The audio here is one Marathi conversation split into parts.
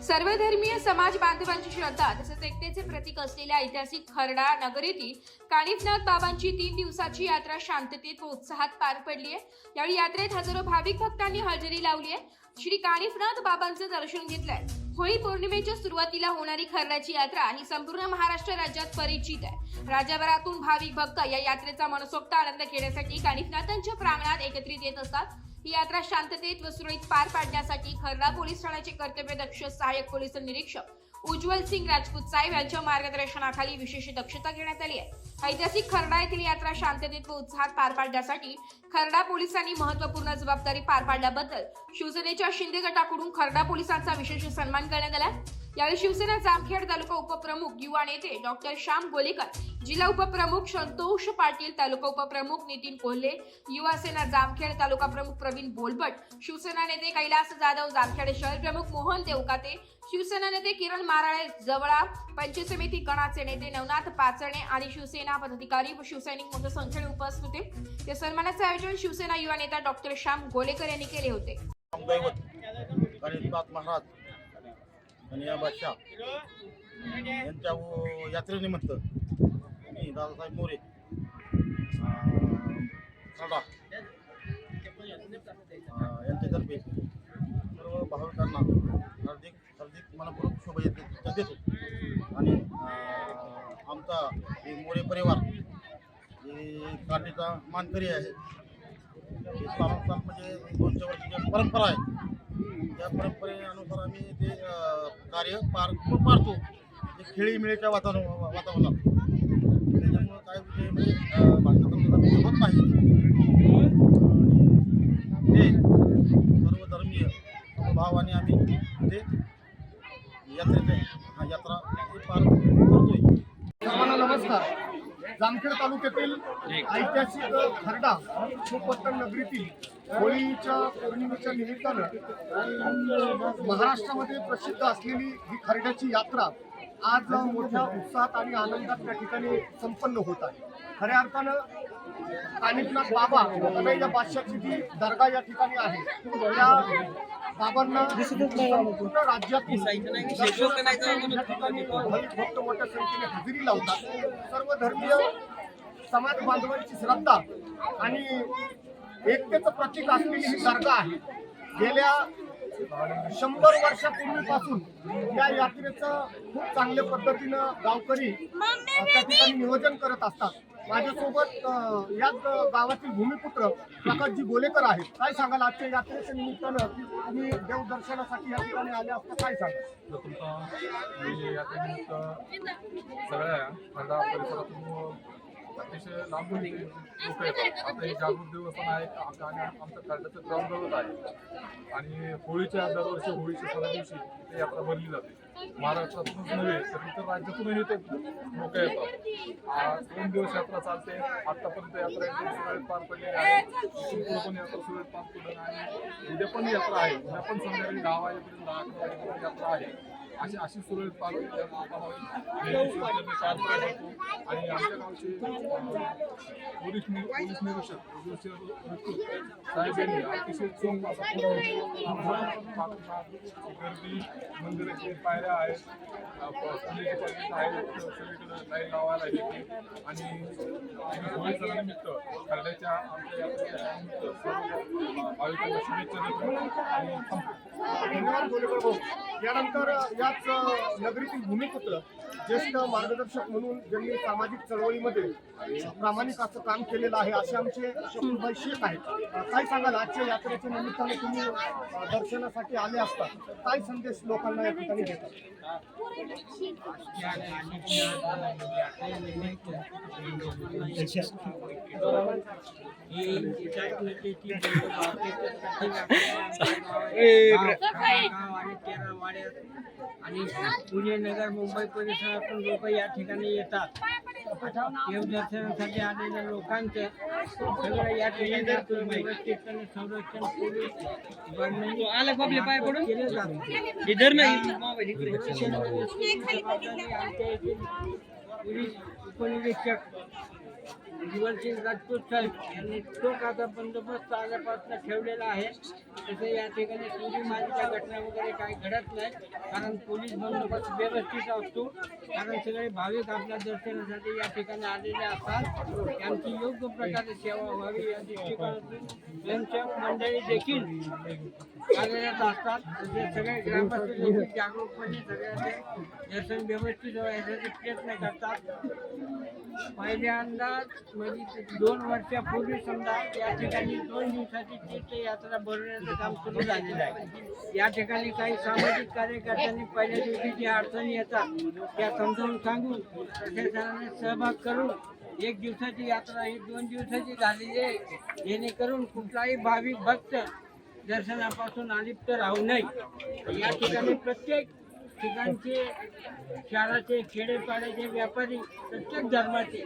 सर्वधर्मीय समाज बांधवांची श्रद्धा तसेच एकतेचे प्रतीक असलेल्या ऐतिहासिक खर्डा नगर येथील कानिफनाथ बाबांची 3 दिवसाची यात्रा शांततेत व उत्साहात पार पडली आहे। यावेळी यात्रेत हजारो भाविक भक्तांनी हजेरी लावली आहे। श्री कानिफनाथ बाबांचे दर्शन घेतलंय। होळी पौर्णिमेच्या सुरुवातीला होणारी खर्डाची यात्रा ही संपूर्ण महाराष्ट्र राज्यात परिचित आहे। राज्यभरातून भाविक भक्त या यात्रेचा मनसोक्त आनंद घेण्यासाठी कानिफनाथांच्या प्रांगणात एकत्रित येत असतात। ही यात्रा शांततेत व सुरळीत पार पाडण्यासाठी खर्डा पोलीस ठाण्याचे कर्तव्यदक्ष सहाय्यक पोलीस निरीक्षक उज्ज्वल सिंग राजपूत साहेब यांच्या मार्गदर्शनाखाली विशेष दक्षता घेण्यात आली आहे। ऐतिहासिक खर्डा येथील यात्रा शांततेत व उत्साहात पार पाडण्यासाठी खर्डा पोलिसांनी महत्त्वपूर्ण जबाबदारी पार पाडल्याबद्दल शिवसेनेच्या शिंदे गटाकडून खर्डा पोलिसांचा विशेष सन्मान करण्यात आला। यावेळी शिवसेना जामखेड तालुका उपप्रमुख युवा नेते डॉक्टर श्याम गोलेकर, जिल्हा उपप्रमुख संतोष पाटील, तालुका उपप्रमुख नितीन कोल्हे, युवा सेना जामखेड तालुका प्रमुख प्रवीण बोलबट, शिवसेना नेते कैलास जाधव, जामखेड शहर प्रमुख मोहन देवकाते, शिवसेना नेते किरण माराळे जवळा, पंचायत समिती गणाचे नेते नवनाथ पाचरणे आणि शिवसेना पदाधिकारी व शिवसैनिक मोठ्या संख्येने उपस्थित होते। या सन्मानाचे आयोजन शिवसेना युवा नेता डॉक्टर श्याम गोलेकर यांनी केले होते। आणि या बादशाह यांच्या यात्रेनिमित्त मी दादासाहेब मोरे खर्डा यांच्यातर्फे सर्व भाविकांना हार्दिक मनपूर्वक शुभेच्छा देतो। आणि आमचा मोरे परिवार हे काठीचा मानकरी आहे। हे साल म्हणजे 200 वर्षाची परंपरा आहे। त्या परंपरेनुसार आम्ही ते कार्य पाडतो ते खेळीमेळीच्या वातावरणात। त्याच्यामुळं काय विषय म्हणजे भाषणाचा होत नाही। ते सर्वधर्मीय भावाने आम्ही ते यात्रा पार करतोय। नमस्कार। जामखेड तालुक्यातील ऐतिहासिक खर्डा पट्टण नगरीतील होळीच्या पौर्णिमेच्या निमित्तानं महाराष्ट्रामध्ये प्रसिद्ध असलेली ही खर्ड्याची यात्रा आज मोठ्या उत्साहात आणि आनंदात त्या ठिकाणी संपन्न होत आहे। खऱ्या अर्थानं कानिफनाथ बाबा या बादशाहची जी दर्गा या ठिकाणी आहे त्या बाबांना संपूर्ण राज्यातून भक्त मोठ्या संख्येने हजेरी लावतात। सर्व धर्मीय समाज बांधवांची श्रद्धा आणि एकतेचं प्रतीक असलेली ही दर्गा आहे। गेल्या 100 वर्षापूर्वीपासून या यात्रेचं खूप चांगल्या पद्धतीनं गावकरी त्या ठिकाणी नियोजन करत असतात। माझ्यासोबत याच गावातील भूमिपुत्र प्रकाशजी गोलेकर आहेत। काय सांगाल आजच्या यात्रेच्या निमित्तानं तुम्ही देवदर्शनासाठी या ठिकाणी आले असता, काय सांगाल? यात्रेनिमित्त सगळ्या खर्डा परिसरातून अतिशय लांबून लोक येतात। आता हे जागृत देवस्थान आहे आणि आमचं खर्डाचं ग्राउंड जवळ आहे आणि होळीच्या दरवर्षी होळीच्या सणा दिवशी इथे यात्रा भरली जाते। महाराष्ट्रातूनच नव्हे तर इतर राज्यातूनही ते लोक येतात। आज 2 दिवस यात्रा चालते। आतापर्यंत यात्रा एकदम सुरळीत पार पडलेली आहे। इथून पण यात्रा सुरळीत पार पडली आणि उद्या पण यात्रा आहे। उद्या पण संध्याकाळी 10 वाजेपर्यंत 10 वाजेपर्यंत यात्रा आहे। अशी सुरळीत पार आणि आमच्या गावचे पोलीस निरीक्षक साहेब यांनी अतिशय चोख असा गर्दी, मंदिराची पायऱ्या आहेत, आहेत, सगळीकडे लाईन लावायला येते आणि होळी सणानिमित्त खर्ड्याच्या आमच्या यात्रेच्या निमित्त सर्व भाविकांना शुभेच्छा देतो आणि यानंतर याच नगरीतील भूमिपुत्र ज्येष्ठ मार्गदर्शक म्हणून ज्यांनी सामाजिक चळवळीमध्ये प्रामाणिक असं काम केलेलं आहे असे आमचे शकुलभाई शेख आहेत। काय सांगाल आजच्या यात्रेच्या निमित्ताने तुम्ही दर्शनासाठी आले असता, काय संदेश लोकांना या ठिकाणी देतात? आणि पुणे नगर मुंबई परिसरातून लोक या ठिकाणी येतात। देवदर्शनासाठी आलेल्या लोकांचं सगळं या ठिकाणी व्यवस्थितपणे संरक्षण केलं जातं। पोलीस उपनिरीक्षक दिवलसिंग राजपूत साहेब यांनी चोख असा बंदोबस्त आल्यापासून ठेवलेला आहे. तसं या ठिकाणी चोरी मारीच्या घटना वगैरे काही घडत नाही, कारण पोलीस बंदोबस्त व्यवस्थित असतो. कारण सगळे भाविक आपल्या दर्शनासाठी या ठिकाणी आलेले असतात. त्यांची योग्य प्रकारे सेवा व्हावी या दृष्टिकोनातून स्वयंसेवक मंडळी देखील कार्यरत असतात. तसे सगळे ग्रामस्थ देखील जागरूकपणे सगळ्यांचे दर्शन व्यवस्थित व्हायसाठी प्रयत्न करतात. पहिल्यांदा म्हणजे 2 वर्षापूर्वी समजा या ठिकाणी 2 दिवसाची तीर्थयात्रा भरवण्याचं काम सुरू झालेलं आहे. या ठिकाणी काही सामाजिक कार्यकर्त्यांनी पहिल्या दिवशी ज्या अडचणी येतात त्या समजावून सांगून प्रशासनाने सहभाग करून 1 दिवसाची यात्रा ही 2 दिवसाची झालेली आहे, जेणेकरून कुठलाही भाविक भक्त दर्शनापासून अलिप्त राहू नये. या ठिकाणी प्रत्येक ठिकाणचे शहराचे खेडेपाड्याचे व्यापारी प्रत्येक धर्माचे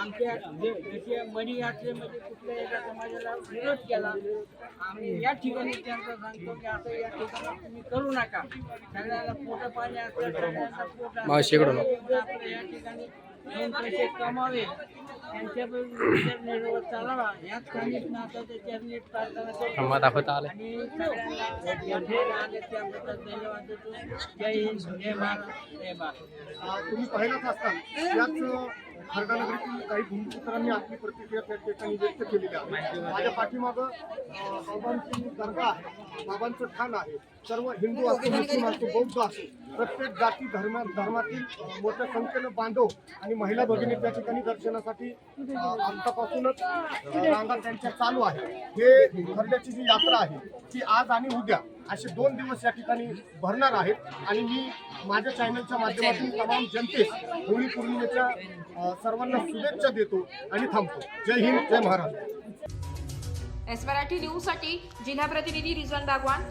आमच्या जसे मणी यात्रेमध्ये कुठल्या एका समाजाला विरोध केला, आम्ही या ठिकाणी त्यांना सांगतो की असं या ठिकाणी तुम्ही करू नका. सगळ्याला पोटं पाणी असतं, सगळ्यांना पोट आपलं या ठिकाणी 2 पैसे कमावे, त्यांच्याबरोबर निर्वाह चालावा याच काहीच नात्याच्या चरणी प्रार्थना करतो. आणि सगळ्यांना आले त्याबद्दल धन्यवाद देतो. जय हिंद, जय महाराष्ट्र, जय भारत. तुम्ही पाहिलाच असताल याच खरडानगरीतील काही भूमिपुत्रांनी आपली प्रतिक्रिया त्या ठिकाणी व्यक्त केलेली आहे. माझ्या पाठीमागं बाबांची दर्गा आहे, बाबांचं ठाण आहे. सर्व हिंदू असो, मुस्लिम असो, बौद्ध असो, प्रत्येक जाती धर्मातील मोठ्या संख्येनं बांधव आणि महिला भगिनी त्या ठिकाणी दर्शनासाठी आतापासूनच रांगा त्यांच्या चालू आहे. हे खर्ड्याची जी यात्रा आहे ती आज आणि उद्या असे 2 दिवस या ठिकाणी भरणार आहेत. आणि मी माझ्या चॅनलच्या माध्यमातून तमाम जनतेस होळी पौर्णिमेच्या सर्वांना शुभेच्छा देतो आणि थांबतो. जय हिंद, जय महाराष्ट्र. एस मराठी न्यूजसाठी जिल्हा प्रतिनिधी रिजवान बागवान.